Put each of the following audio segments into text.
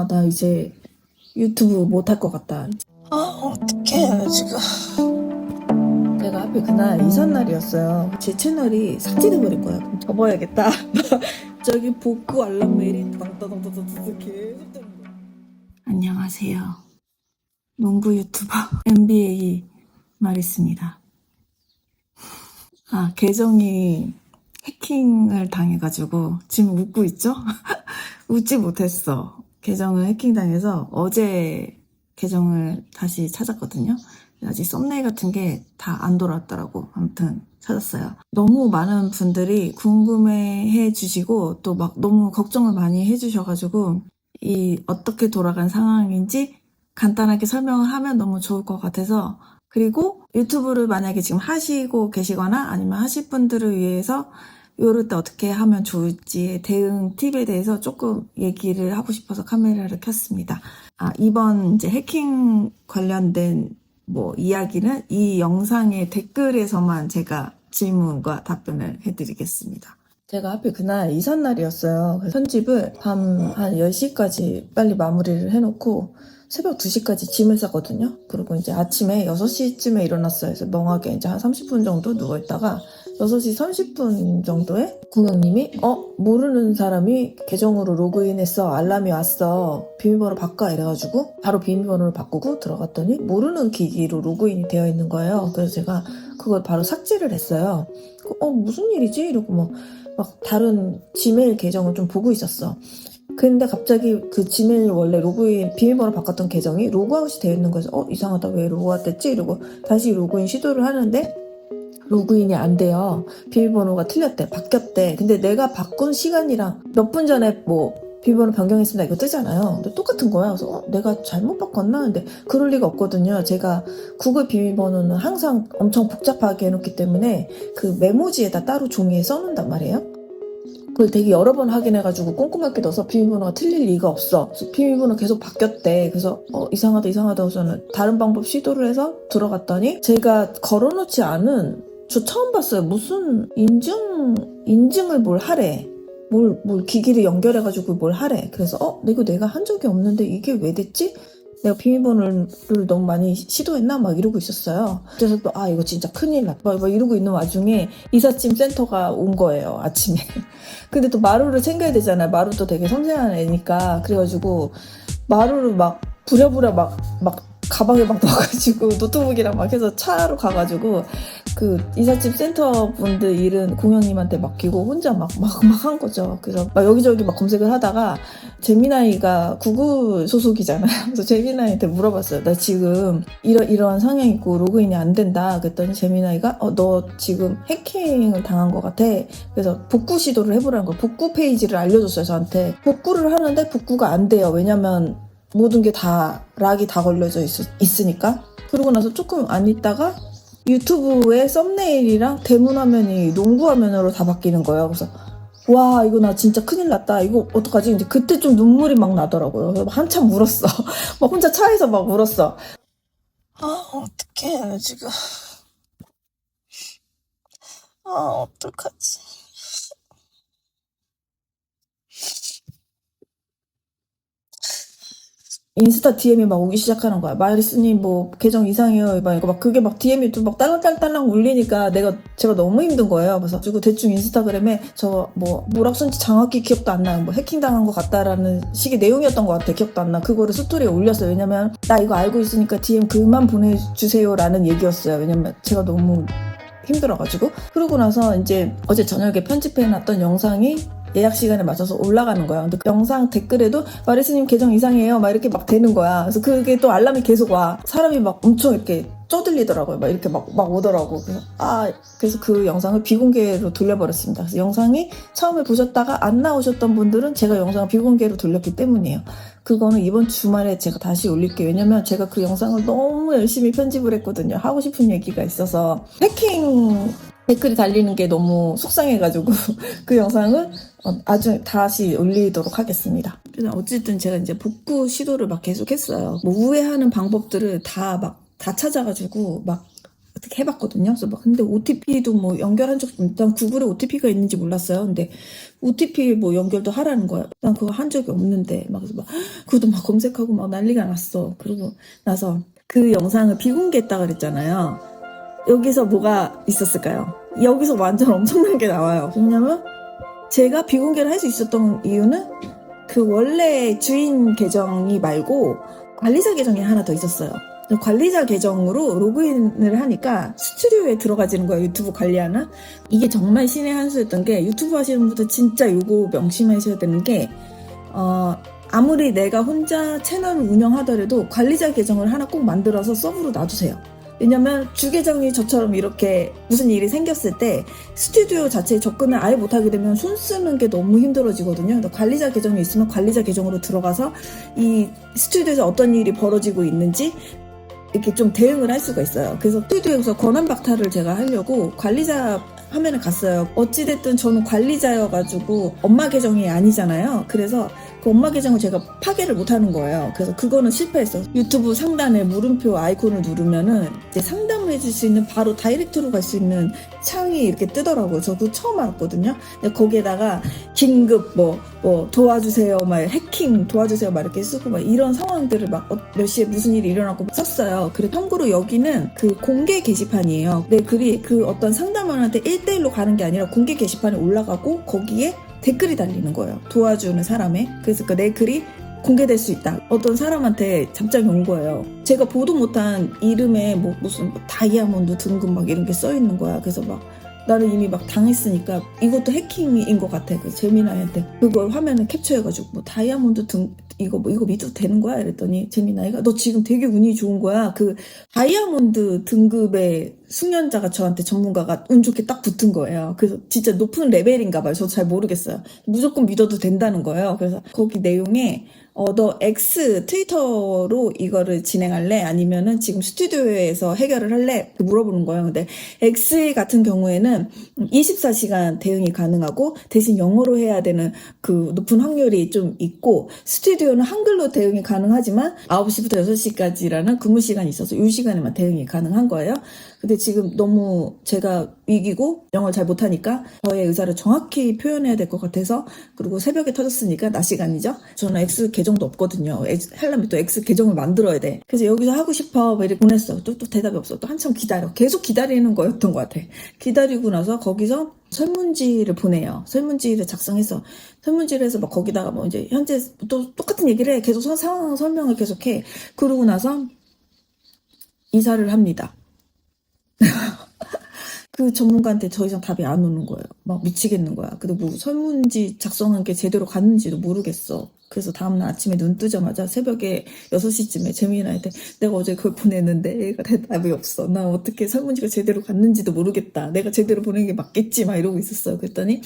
나 이제 유튜브 못 할 것 같다. 어떡해, 지금. 제가 하필 그날 이삿날이었어요. 제 채널이 삭제돼버릴 거야. 그럼 접어야겠다. 저기 복구 알람 메일이 땅따당따당따당 계속 뜨는 거야. 안녕하세요. 농구 유튜버 NBA 마리스입니다. 계정이 해킹을 당해가지고 지금 웃고 있죠? 웃지 못했어. 계정을 해킹당해서 어제 계정을 다시 찾았거든요. 아직 썸네일 같은 게 다 안 돌아왔더라고. 아무튼 찾았어요. 너무 많은 분들이 궁금해해 주시고 또 막 너무 걱정을 많이 해주셔가지고 어떻게 돌아간 상황인지 간단하게 설명을 하면 너무 좋을 것 같아서, 그리고 유튜브를 만약에 지금 하시고 계시거나 아니면 하실 분들을 위해서 이럴 때 어떻게 하면 좋을지 대응 팁에 대해서 조금 얘기를 하고 싶어서 카메라를 켰습니다. 이번 이제 해킹 관련된 이야기는 이 영상의 댓글에서만 제가 질문과 답변을 해드리겠습니다. 제가 하필 그날 이삿날이었어요. 그래서 편집을 밤 한 10시까지 빨리 마무리를 해놓고 새벽 2시까지 짐을 쌌거든요. 그리고 이제 아침에 6시쯤에 일어났어요. 그래서 멍하게 이제 한 30분 정도 누워있다가 6시 30분 정도에 구경님이 모르는 사람이 계정으로 로그인했어. 알람이 왔어. 비밀번호 바꿔. 이래가지고 바로 비밀번호를 바꾸고 들어갔더니 모르는 기기로 로그인이 되어 있는 거예요. 그래서 제가 그걸 바로 삭제를 했어요. 무슨 일이지? 이러고 막 다른 지메일 계정을 좀 보고 있었어. 근데 갑자기 그 지메일 원래 로그인 비밀번호 바꿨던 계정이 로그아웃이 되어 있는 거여서 이상하다, 왜 로그아웃 됐지? 이러고 다시 로그인 시도를 하는데 로그인이 안 돼요. 비밀번호가 틀렸대, 바뀌었대. 근데 내가 바꾼 시간이랑 몇 분 전에 비밀번호 변경했습니다 이거 뜨잖아요. 근데 똑같은 거야. 그래서 내가 잘못 바꿨나? 근데 그럴 리가 없거든요. 제가 구글 비밀번호는 항상 엄청 복잡하게 해놓기 때문에 그 메모지에다 따로 종이에 써놓는단 말이에요. 그걸 되게 여러 번 확인해가지고 꼼꼼하게 넣어서 비밀번호가 틀릴 리가 없어. 그래서 비밀번호 계속 바뀌었대. 그래서 이상하다 해서는 다른 방법 시도를 해서 들어갔더니 제가 걸어놓지 않은, 저 처음 봤어요. 무슨 인증을 뭘 하래. 뭘 기기를 연결해가지고 뭘 하래. 그래서 이거 내가 한 적이 없는데 이게 왜 됐지? 내가 비밀번호를 너무 많이 시도했나? 막 이러고 있었어요. 그래서 또 이거 진짜 큰일 났다. 막 이러고 있는 와중에 이삿짐 센터가 온 거예요, 아침에. 근데 또 마루를 챙겨야 되잖아요. 마루도 되게 섬세한 애니까. 그래가지고 마루를 막 부랴부랴 막 가방에 막 넣어가지고 노트북이랑 막 해서 차로 가가지고 그 이삿짐 센터 분들 일은 공영님한테 맡기고 혼자 막 한 거죠. 그래서 막 여기저기 막 검색을 하다가 재미나이가 구글 소속이잖아요. 그래서 재미나이한테 물어봤어요. 나 지금 이러한 상황이 있고 로그인이 안 된다. 그랬더니 재미나이가 너 지금 해킹을 당한 것 같아. 그래서 복구 시도를 해보라는 거예요. 복구 페이지를 알려줬어요, 저한테. 복구를 하는데 복구가 안 돼요. 왜냐면 모든 게 다 락이 다 걸려져 있으니까. 그러고 나서 조금 안 있다가 유튜브의 썸네일이랑 대문 화면이 농구 화면으로 다 바뀌는 거예요. 그래서 와, 이거 나 진짜 큰일 났다. 이거 어떡하지? 이제 그때 좀 눈물이 막 나더라고요. 그래서 한참 울었어. 막 혼자 차에서 막 울었어. 어떡해, 지금. 어떡하지. 인스타 DM이 막 오기 시작하는 거야. 마리스님 계정 이상해요. 막 그게 막 DM이 또 막 딸랑딸랑 울리니까 제가 너무 힘든 거예요. 그래서 그리고 대충 인스타그램에 저 뭐라고 썼는지 정확히 기억도 안 나요. 해킹당한 것 같다라는 식의 내용이었던 것 같아. 기억도 안 나. 그거를 스토리에 올렸어요. 왜냐면 나 이거 알고 있으니까 DM 그만 보내주세요라는 얘기였어요. 왜냐면 제가 너무 힘들어가지고. 그러고 나서 이제 어제 저녁에 편집해놨던 영상이 예약 시간에 맞춰서 올라가는 거야. 근데 그 영상 댓글에도 마리스님 계정 이상해요 막 이렇게 막 되는 거야. 그래서 그게 또 알람이 계속 와. 사람이 막 엄청 이렇게 쪼들리더라고요. 막 이렇게 막 오더라고. 그래서 그 영상을 비공개로 돌려버렸습니다. 그래서 영상이 처음에 보셨다가 안 나오셨던 분들은 제가 영상을 비공개로 돌렸기 때문이에요. 그거는 이번 주말에 제가 다시 올릴게요. 왜냐면 제가 그 영상을 너무 열심히 편집을 했거든요. 하고 싶은 얘기가 있어서. 해킹 댓글이 달리는 게 너무 속상해가지고 그 영상을 아주 다시 올리도록 하겠습니다. 그래서 어쨌든 제가 이제 복구 시도를 막 계속 했어요. 우회하는 방법들을 다 찾아가지고 막 어떻게 해봤거든요. 그래서 막 근데 OTP도 뭐 연결한 적 일단 구글에 OTP가 있는지 몰랐어요. 근데 OTP 뭐 연결도 하라는 거야. 난 그거 한 적이 없는데 막 그래서 막 그것도 막 검색하고 막 난리가 났어. 그러고 나서 그 영상을 비공개했다 그랬잖아요. 여기서 뭐가 있었을까요? 여기서 완전 엄청난 게 나와요. 왜냐면 제가 비공개를 할 수 있었던 이유는 그 원래 주인 계정이 말고 관리자 계정이 하나 더 있었어요. 관리자 계정으로 로그인을 하니까 스튜디오에 들어가지는 거예요. 유튜브 관리하는. 이게 정말 신의 한 수였던 게 유튜브 하시는 분들 진짜 요거 명심하셔야 되는 게 아무리 내가 혼자 채널을 운영하더라도 관리자 계정을 하나 꼭 만들어서 서브로 놔두세요. 왜냐면 주계정이 저처럼 이렇게 무슨 일이 생겼을 때 스튜디오 자체에 접근을 아예 못하게 되면 손 쓰는 게 너무 힘들어지거든요. 관리자 계정이 있으면 관리자 계정으로 들어가서 이 스튜디오에서 어떤 일이 벌어지고 있는지 이렇게 좀 대응을 할 수가 있어요. 그래서 스튜디오에서 권한 박탈을 제가 하려고 관리자 화면에 갔어요. 어찌됐든 저는 관리자여가지고 엄마 계정이 아니잖아요. 그래서 그 엄마 계정을 제가 파괴를 못하는 거예요. 그래서 그거는 실패했어. 유튜브 상단에 물음표 아이콘을 누르면은 이제 상담을 해줄 수 있는 바로 다이렉트로 갈 수 있는 창이 이렇게 뜨더라고요. 저도 처음 알았거든요. 근데 거기에다가 긴급 뭐 도와주세요, 막 해킹 도와주세요, 막 이렇게 쓰고 막 이런 상황들을 막 몇 시에 무슨 일이 일어나고 썼어요. 그리고 참고로 여기는 그 공개 게시판이에요. 내 글이 그 어떤 상담원한테 1대1로 가는 게 아니라 공개 게시판에 올라가고 거기에 댓글이 달리는 거예요. 도와주는 사람의. 그래서 내 글이 공개될 수 있다. 어떤 사람한테 답장이 온 거예요. 제가 보도 못한 이름에 뭐 무슨 다이아몬드 등급 막 이런 게 써 있는 거야. 그래서 막 나는 이미 막 당했으니까 이것도 해킹인 것 같아. 그 재미나이한테 그걸 화면을 캡처해가지고 뭐 다이아몬드 등 이거 믿어도 되는 거야? 이랬더니 재미나이가 너 지금 되게 운이 좋은 거야. 그 다이아몬드 등급의 숙련자가 저한테 전문가가 운 좋게 딱 붙은 거예요. 그래서 진짜 높은 레벨인가 봐요. 저도 잘 모르겠어요. 무조건 믿어도 된다는 거예요. 그래서 거기 내용에 너 X 트위터로 이거를 진행할래? 아니면은 지금 스튜디오에서 해결을 할래? 물어보는 거예요. 근데 X 같은 경우에는 24시간 대응이 가능하고 대신 영어로 해야 되는 그 높은 확률이 좀 있고 스튜디오는 한글로 대응이 가능하지만 9시부터 6시까지라는 근무 시간이 있어서 이 시간에만 대응이 가능한 거예요. 근데 지금 너무 제가 위기고 영어를 잘 못하니까 저의 의사를 정확히 표현해야 될 것 같아서 그리고 새벽에 터졌으니까 낮 시간이죠. 저는 X 계정도 없거든요. 하려면 또 X 계정을 만들어야 돼. 그래서 여기서 하고 싶어 막 이렇게 보냈어. 또 대답이 없어. 또 한참 기다려. 계속 기다리는 거였던 것 같아. 기다리고 나서 거기서 설문지를 보내요. 설문지를 작성해서 설문지를 해서 막 거기다가 뭐 이제 현재 또 똑같은 얘기를 해. 계속 상황 설명을 계속해. 그러고 나서 이사를 합니다. 그 전문가한테 더 이상 답이 안 오는 거예요. 막 미치겠는 거야. 근데 뭐 설문지 작성한 게 제대로 갔는지도 모르겠어. 그래서 다음날 아침에 눈 뜨자마자 새벽에 6시쯤에 재민이한테 내가 어제 그걸 보냈는데 얘가 대답이 없어. 나 어떻게 설문지가 제대로 갔는지도 모르겠다. 내가 제대로 보낸 게 맞겠지? 막 이러고 있었어요. 그랬더니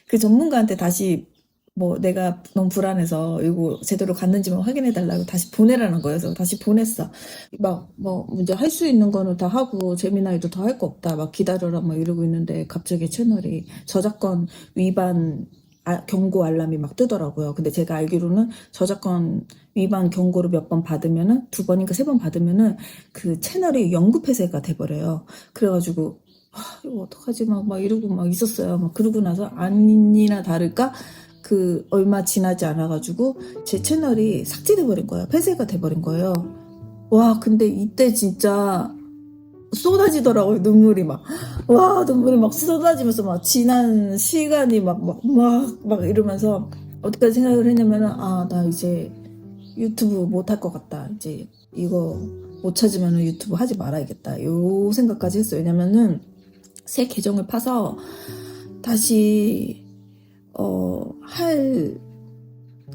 그 전문가한테 다시 뭐 내가 너무 불안해서 이거 제대로 갔는지만 확인해달라고 다시 보내라는 거예요. 그래서 다시 보냈어. 막 뭐 이제 할 수 있는 거는 다 하고 재미나이도 더 할 거 없다. 막 기다려라 막 이러고 있는데 갑자기 채널이 저작권 위반 경고 알람이 막 뜨더라고요. 근데 제가 알기로는 저작권 위반 경고를 몇 번 받으면은 2번인가 3번 받으면은 그 채널이 영구 폐쇄가 돼버려요. 그래가지고 이거 어떡하지 막 이러고 막 있었어요. 막 그러고 나서 아니나 다를까 그 얼마 지나지 않아가지고 제 채널이 삭제돼버린 거예요. 폐쇄가 돼버린 거예요. 와 근데 이때 진짜 쏟아지더라고요. 눈물이 막 쏟아지면서 막 지난 시간이 막 이러면서 어디까지 생각을 했냐면은 나 이제 유튜브 못 할 것 같다. 이제 이거 못 찾으면은 유튜브 하지 말아야겠다. 요 생각까지 했어요. 왜냐면은 새 계정을 파서 다시 할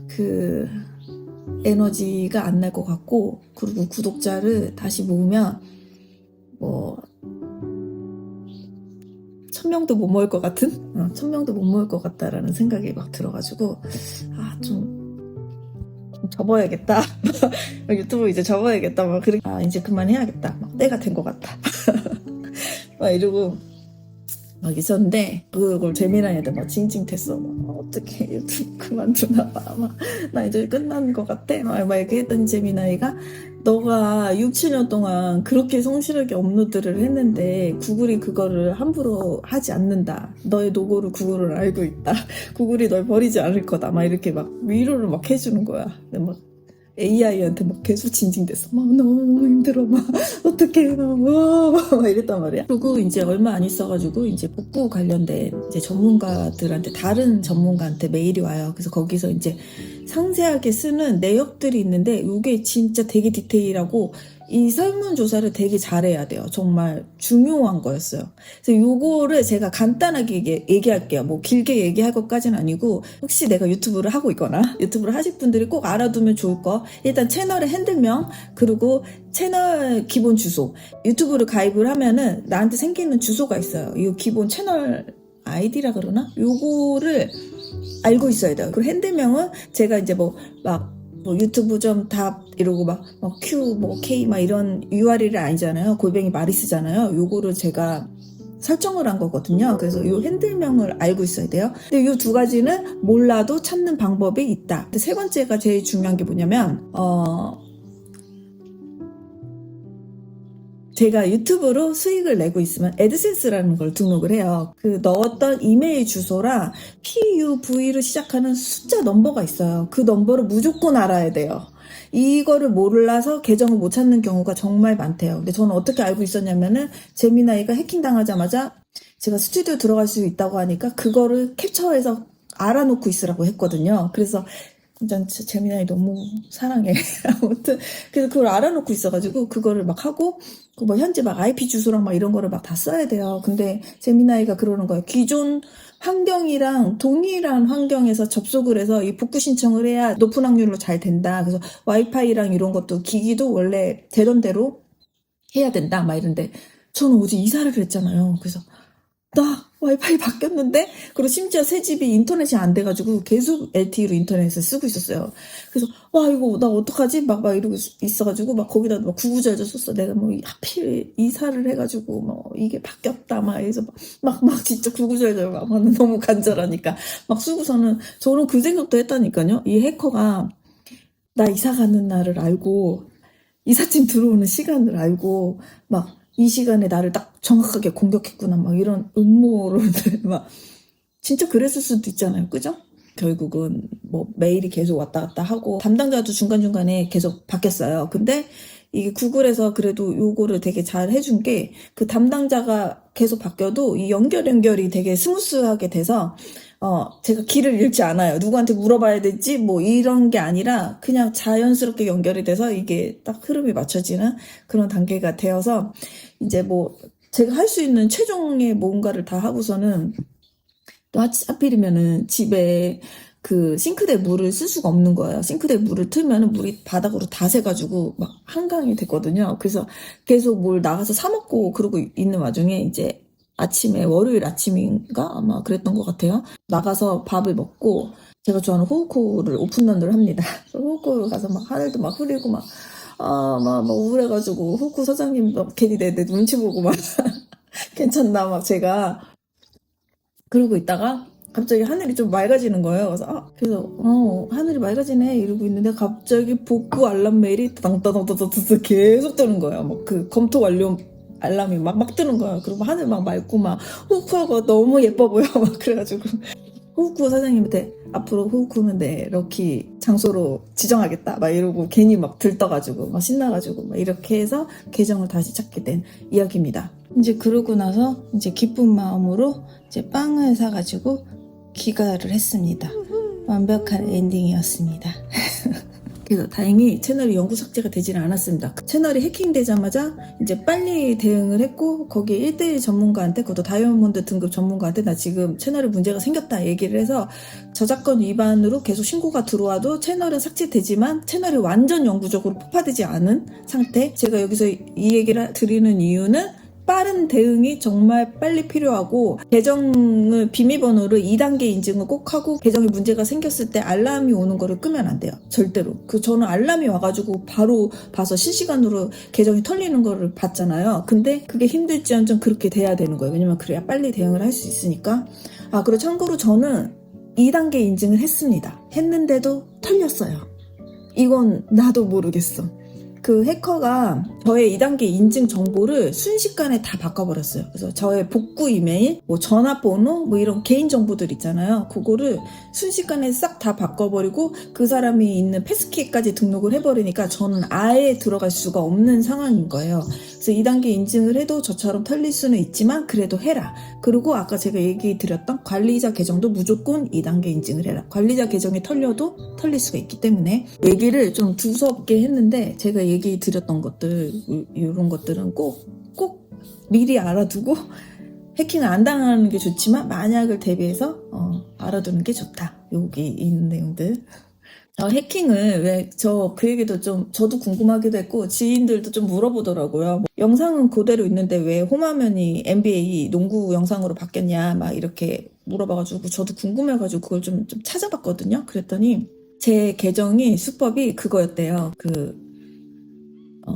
그 에너지가 안 날 것 같고 그리고 구독자를 다시 모으면 뭐 1000명도 못 모을 것 같은 1000명도 못 모을 것 같다라는 생각이 막 들어가지고 좀 접어야겠다. 유튜브 이제 접어야겠다. 막 이제 그만해야겠다. 막 때가 된 것 같다. 막 이러고 막 있었는데 그걸 재미나이한테 막 징징댔어. 막 어떻게 유튜브 그만두나 봐. 막 나 이제 끝나는 것 같아. 막 이렇게 했더니 재미나이가 너가 6, 7년 동안 그렇게 성실하게 업로드를 했는데 구글이 그거를 함부로 하지 않는다. 너의 노고를 구글은 알고 있다. 구글이 널 버리지 않을 거다. 막 이렇게 막 위로를 막 해주는 거야. 근데 막 AI한테 막 계속 징징댔어. 막 너무 힘들어. 막 어떡해. 막 이랬단 말이야. 그리고 이제 얼마 안 있어가지고 이제 복구 관련된 이제 전문가들한테 다른 전문가한테 메일이 와요. 그래서 거기서 이제 상세하게 쓰는 내역들이 있는데 이게 진짜 되게 디테일하고 이 설문조사를 되게 잘해야 돼요. 정말 중요한 거였어요. 그래서 요거를 제가 간단하게 얘기할게요. 뭐 길게 얘기할 것까지는 아니고 혹시 내가 유튜브를 하고 있거나 유튜브를 하실 분들이 꼭 알아두면 좋을 거. 일단 채널의 핸들명 그리고 채널 기본 주소. 유튜브를 가입을 하면은 나한테 생기는 주소가 있어요. 이 기본 채널 아이디라 그러나? 요거를 알고 있어야 돼요. 그 핸들명은 제가 이제 뭐 유튜브 좀 답 이러고 Q K 이런 URL이 아니잖아요. 골뱅이 마리스잖아요. 요거를 제가 설정을 한 거거든요. 그래서 요 핸들명을 알고 있어야 돼요. 근데 요 두 가지는 몰라도 찾는 방법이 있다. 근데 세 번째가 제일 중요한 게 뭐냐면 제가 유튜브로 수익을 내고 있으면 애드센스라는 걸 등록을 해요. 그 넣었던 이메일 주소랑 PUV로 시작하는 숫자 넘버가 있어요. 그 넘버를 무조건 알아야 돼요. 이거를 몰라서 계정을 못 찾는 경우가 정말 많대요. 근데 저는 어떻게 알고 있었냐면은 재미나이가 해킹당하자마자 제가 스튜디오 들어갈 수 있다고 하니까 그거를 캡처해서 알아놓고 있으라고 했거든요. 그래서 진짜 재미나이 너무 사랑해. 아무튼 그래서 그걸 알아놓고 있어가지고 그거를 막 하고 뭐 현재 막 IP 주소랑 막 이런 거를 막 다 써야 돼요. 근데 재미나이가 그러는 거예요. 기존 환경이랑 동일한 환경에서 접속을 해서 이 복구 신청을 해야 높은 확률로 잘 된다. 그래서 와이파이랑 이런 것도 기기도 원래 되던 대로 해야 된다. 막 이런데 저는 어제 이사를 했잖아요. 그래서 나 와이파이 바뀌었는데 그리고 심지어 새 집이 인터넷이 안 돼가지고 계속 LTE로 인터넷을 쓰고 있었어요. 그래서 와 이거 나 어떡하지? 막 이러고 있어가지고 막 거기다 막 구구절절 썼어. 내가 뭐 하필 이사를 해가지고 뭐 이게 바뀌었다 막 해서 막 진짜 구구절절 막 너무 간절하니까 막 쓰고서는 저는 그 생각도 했다니까요. 이 해커가 나 이사 가는 날을 알고 이삿짐 들어오는 시간을 알고 막 이 시간에 나를 딱 정확하게 공격했구나 막 이런 음모론들 막 진짜 그랬을 수도 있잖아요. 그죠? 결국은 뭐 메일이 계속 왔다 갔다 하고 담당자도 중간중간에 계속 바뀌었어요. 근데 이게 구글에서 그래도 요거를 되게 잘 해준 게 그 담당자가 계속 바뀌어도 이 연결이 되게 스무스하게 돼서 제가 길을 잃지 않아요. 누구한테 물어봐야 될지 뭐 이런 게 아니라 그냥 자연스럽게 연결이 돼서 이게 딱 흐름이 맞춰지는 그런 단계가 되어서 이제 뭐 제가 할 수 있는 최종의 뭔가를 다 하고서는 또 하필이면은 집에 그 싱크대 물을 쓸 수가 없는 거예요. 싱크대 물을 틀면은 물이 바닥으로 다 새가지고 막 한강이 됐거든요. 그래서 계속 뭘 나가서 사 먹고 그러고 있는 와중에 이제 아침에 월요일 아침인가 아마 그랬던 것 같아요. 나가서 밥을 먹고 제가 좋아하는 호우쿠를 오픈런을 합니다. 호우쿠를 가서 막 하늘도 막 흐리고 막 우울해가지고 호우쿠 사장님 막 괜히 내 눈치 보고 막 괜찮나 막 제가 그러고 있다가 갑자기 하늘이 좀 맑아지는 거예요. 그래서 하늘이 맑아지네 이러고 있는데 갑자기 복구 알람 메일이 땅땅땅땅땅 계속 뜨는 거예요. 막 그 검토 완료 알람이 막 뜨는 거예요. 그리고 하늘 막 맑고 막 호우쿠하고 너무 예뻐 보여 막 그래가지고 호우쿠 사장님한테 앞으로 호우쿠는 내 럭키 장소로 지정하겠다 막 이러고 괜히 막 들떠가지고 막 신나가지고 막 이렇게 해서 계정을 다시 찾게 된 이야기입니다. 이제 그러고 나서 이제 기쁜 마음으로 이제 빵을 사가지고 귀가를 했습니다. 완벽한 엔딩이었습니다. 그래서 다행히 채널이 영구 삭제가 되지는 않았습니다. 채널이 해킹되자마자 이제 빨리 대응을 했고 거기에 1대1 전문가한테 그것도 다이아몬드 등급 전문가한테 나 지금 채널에 문제가 생겼다 얘기를 해서 저작권 위반으로 계속 신고가 들어와도 채널은 삭제되지만 채널이 완전 영구적으로 폭파되지 않은 상태. 제가 여기서 이 얘기를 드리는 이유는 빠른 대응이 정말 빨리 필요하고, 계정을 비밀번호를 2단계 인증을 꼭 하고, 계정에 문제가 생겼을 때 알람이 오는 거를 끄면 안 돼요. 절대로. 저는 알람이 와가지고 바로 봐서 실시간으로 계정이 털리는 거를 봤잖아요. 근데 그게 힘들지언정 그렇게 돼야 되는 거예요. 왜냐면 그래야 빨리 대응을 할 수 있으니까. 그리고 참고로 저는 2단계 인증을 했습니다. 했는데도 털렸어요. 이건 나도 모르겠어. 그 해커가 저의 2단계 인증 정보를 순식간에 다 바꿔버렸어요. 그래서 저의 복구 이메일, 뭐 전화번호, 뭐 이런 개인 정보들 있잖아요. 그거를 순식간에 싹 다 바꿔버리고 그 사람이 있는 패스키까지 등록을 해버리니까 저는 아예 들어갈 수가 없는 상황인 거예요. 그래서 2단계 인증을 해도 저처럼 털릴 수는 있지만 그래도 해라. 그리고 아까 제가 얘기 드렸던 관리자 계정도 무조건 2단계 인증을 해라. 관리자 계정이 털려도 털릴 수가 있기 때문에 얘기를 좀 두서없게 했는데, 제가 얘기 드렸던 것들, 이런 것들은 꼭 미리 알아두고 해킹을 안 당하는 게 좋지만 만약을 대비해서 알아두는 게 좋다. 여기 있는 내용들. 해킹을 왜 그 얘기도 좀 저도 궁금하기도 했고 지인들도 좀 물어보더라고요. 영상은 그대로 있는데 왜 홈화면이 NBA 농구 영상으로 바뀌었냐 막 이렇게 물어봐가지고 저도 궁금해가지고 그걸 좀 찾아봤거든요. 그랬더니 제 계정이 수법이 그거였대요.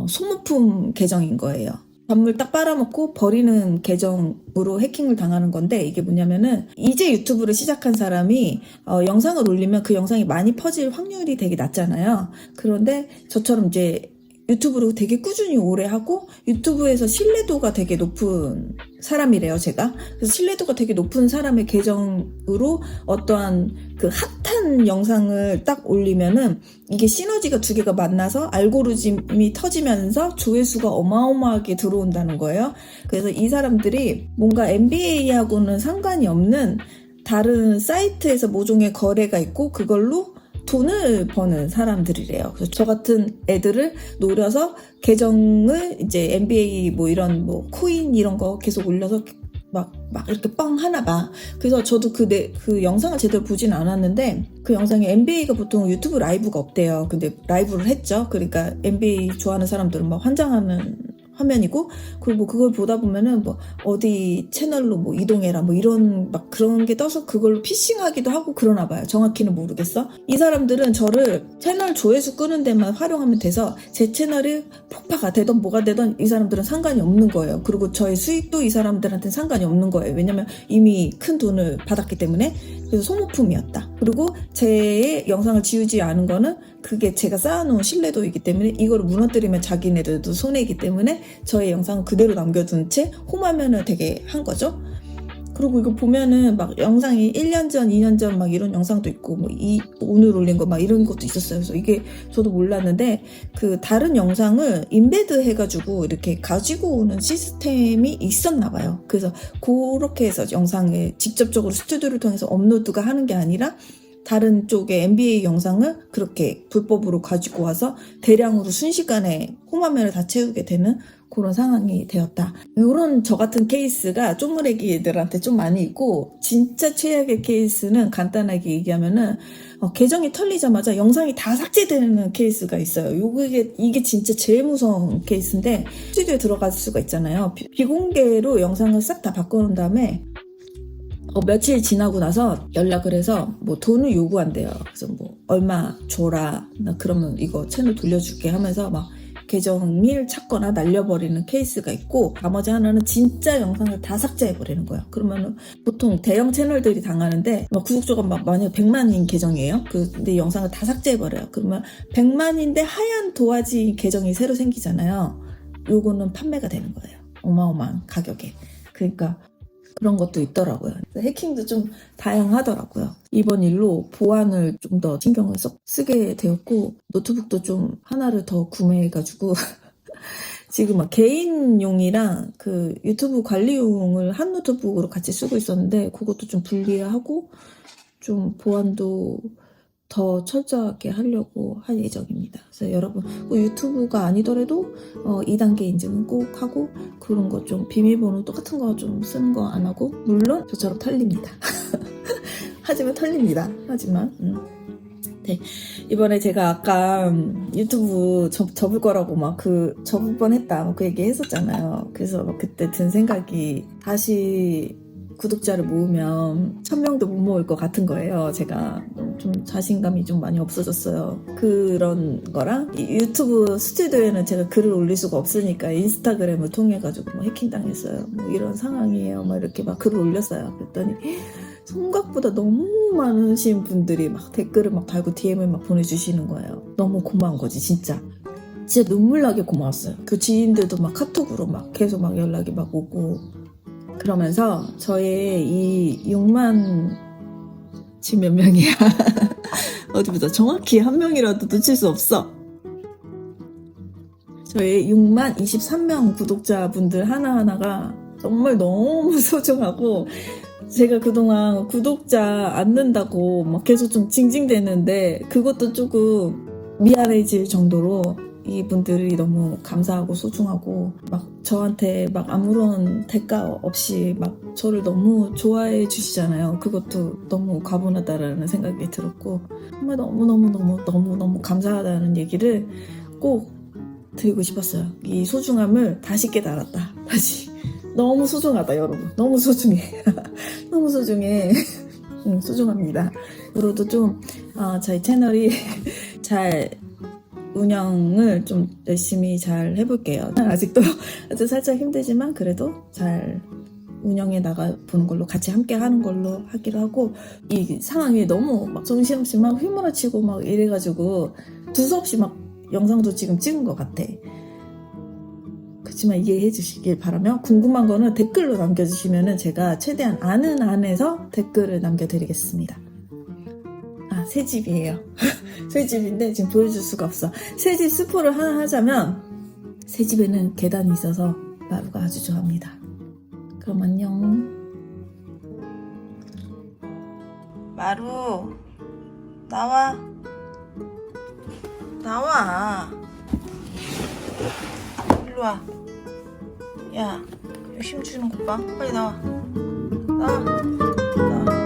소모품 계정인 거예요. 단물 딱 빨아먹고 버리는 계정으로 해킹을 당하는 건데, 이게 뭐냐면은 이제 유튜브를 시작한 사람이 영상을 올리면 그 영상이 많이 퍼질 확률이 되게 낮잖아요. 그런데 저처럼 이제 유튜브를 되게 꾸준히 오래 하고 유튜브에서 신뢰도가 되게 높은 사람이래요, 제가. 그래서 신뢰도가 되게 높은 사람의 계정으로 어떠한 그 핫한 영상을 딱 올리면은 이게 시너지가 두 개가 만나서 알고리즘이 터지면서 조회수가 어마어마하게 들어온다는 거예요. 그래서 이 사람들이 뭔가 NBA하고는 상관이 없는 다른 사이트에서 모종의 거래가 있고 그걸로 돈을 버는 사람들이래요. 그래서 저 같은 애들을 노려서 계정을 이제 NBA 뭐 이런 뭐 코인 이런 거 계속 올려서 막 이렇게 뻥 하나 봐. 그래서 저도 그 영상을 제대로 보진 않았는데, 그 영상에 NBA가 보통 유튜브 라이브가 없대요. 근데 라이브를 했죠. 그러니까 NBA 좋아하는 사람들은 막 환장하는 화면이고, 그리고 그걸 보다 보면은 뭐 어디 채널로 뭐 이동해라 뭐 이런 막 그런 게 떠서 그걸로 피싱하기도 하고 그러나 봐요. 정확히는 모르겠어. 이 사람들은 저를 채널 조회수 끄는 데만 활용하면 돼서 제 채널이 폭파가 되던 뭐가 되던 이 사람들은 상관이 없는 거예요. 그리고 저의 수익도 이 사람들한테는 상관이 없는 거예요. 왜냐면 이미 큰 돈을 받았기 때문에. 그래서 소모품이었다. 그리고 제 영상을 지우지 않은 거는 그게 제가 쌓아놓은 신뢰도이기 때문에 이걸 무너뜨리면 자기네들도 손해이기 때문에 저의 영상을 그대로 남겨둔 채 홈화면을 되게 한 거죠. 그리고 이거 보면은 막 영상이 1년 전, 2년 전 막 이런 영상도 있고 뭐 오늘 올린 거 막 이런 것도 있었어요. 그래서 이게 저도 몰랐는데 그 다른 영상을 인베드 해가지고 이렇게 가지고 오는 시스템이 있었나 봐요. 그래서 그렇게 해서 영상을 직접적으로 스튜디오를 통해서 업로드가 하는 게 아니라 다른 쪽의 NBA 영상을 그렇게 불법으로 가지고 와서 대량으로 순식간에 홈화면을 다 채우게 되는 그런 상황이 되었다. 이런 저 같은 케이스가 쪼무레기들한테 좀 많이 있고, 진짜 최악의 케이스는 간단하게 얘기하면은 계정이 털리자마자 영상이 다 삭제되는 케이스가 있어요. 이게 진짜 제일 무서운 케이스인데, 스튜디오에 들어갈 수가 있잖아요. 비공개로 영상을 싹 다 바꿔놓은 다음에 며칠 지나고 나서 연락을 해서 뭐 돈을 요구한대요. 그래서 뭐 얼마 줘라, 나 그러면 이거 채널 돌려줄게 하면서 막 계정을 찾거나 날려버리는 케이스가 있고, 나머지 하나는 진짜 영상을 다 삭제해버리는 거예요. 그러면은 보통 대형 채널들이 당하는데 막 구독자가 막 만약 100만인 계정이에요. 근데 영상을 다 삭제해버려요. 그러면 100만인데 하얀 도화지 계정이 새로 생기잖아요. 요거는 판매가 되는 거예요. 어마어마한 가격에. 그러니까 그런 것도 있더라고요. 해킹도 좀 다양하더라고요. 이번 일로 보안을 좀 더 신경을 쓰게 되었고, 노트북도 좀 하나를 더 구매해가지고 지금 막 개인용이랑 그 유튜브 관리용을 한 노트북으로 같이 쓰고 있었는데 그것도 좀 분리하고 좀 보안도 더 철저하게 하려고 할 예정입니다. 그래서 여러분 유튜브가 아니더라도 2단계 인증은 꼭 하고, 그런 거 좀 비밀번호 똑같은 거 좀 쓰는 거 안 하고, 물론 저처럼 털립니다. 하지만 털립니다. 하지만 네. 이번에 제가 아까 유튜브 접을 거라고 막 접을 뻔했다 뭐 그 얘기 했었잖아요. 그래서 막 그때 든 생각이 다시 구독자를 모으면 1000명도 못 모을 것 같은 거예요. 제가 좀 자신감이 좀 많이 없어졌어요. 그런 거랑 이 유튜브 스튜디오에는 제가 글을 올릴 수가 없으니까 인스타그램을 통해 가지고 뭐 해킹당했어요. 뭐 이런 상황이에요. 막 이렇게 막 글을 올렸어요. 그랬더니 생각보다 너무 많으신 분들이 막 댓글을 막 달고 DM을 막 보내주시는 거예요. 너무 고마운 거지 진짜. 진짜 눈물 나게 고마웠어요. 그 지인들도 막 카톡으로 막 계속 막 연락이 막 오고 그러면서 저의 이 6만 지금 몇 명이야? 어디 보자. 정확히 한 명이라도 놓칠 수 없어. 저의 6만 23명 구독자분들 하나하나가 정말 너무 소중하고 제가 그동안 구독자 안 는다고 막 계속 좀 징징대는데 그것도 조금 미안해질 정도로 이분들이 너무 감사하고 소중하고 막 저한테 막 아무런 대가 없이 막 저를 너무 좋아해 주시잖아요. 그것도 너무 과분하다라는 생각이 들었고 정말 너무 감사하다는 얘기를 꼭 드리고 싶었어요. 이 소중함을 다시 깨달았다. 다시 너무 소중하다 여러분. 너무 소중해. 너무 소중해. 소중합니다. 앞으로도 좀 저희 채널이 잘 운영을 좀 열심히 잘 해볼게요. 아직도 살짝 힘들지만 그래도 잘 운영해 나가보는 걸로 같이 함께 하는 걸로 하기로 하고 이 상황이 너무 막 정신없이 막 휘몰아치고 막 이래가지고 두서없이 막 영상도 지금 찍은 것 같아. 그렇지만 이해해 주시길 바라며 궁금한 거는 댓글로 남겨주시면 제가 최대한 아는 안에서 댓글을 남겨드리겠습니다. 새 집이에요. 새 집인데 지금 보여줄 수가 없어. 새 집 스포를 하나 하자면 새 집에는 계단이 있어서 마루가 아주 좋아합니다. 그럼 안녕. 마루 나와. 일로 와. 야, 힘 주는 거 봐. 빨리 나와. 나와.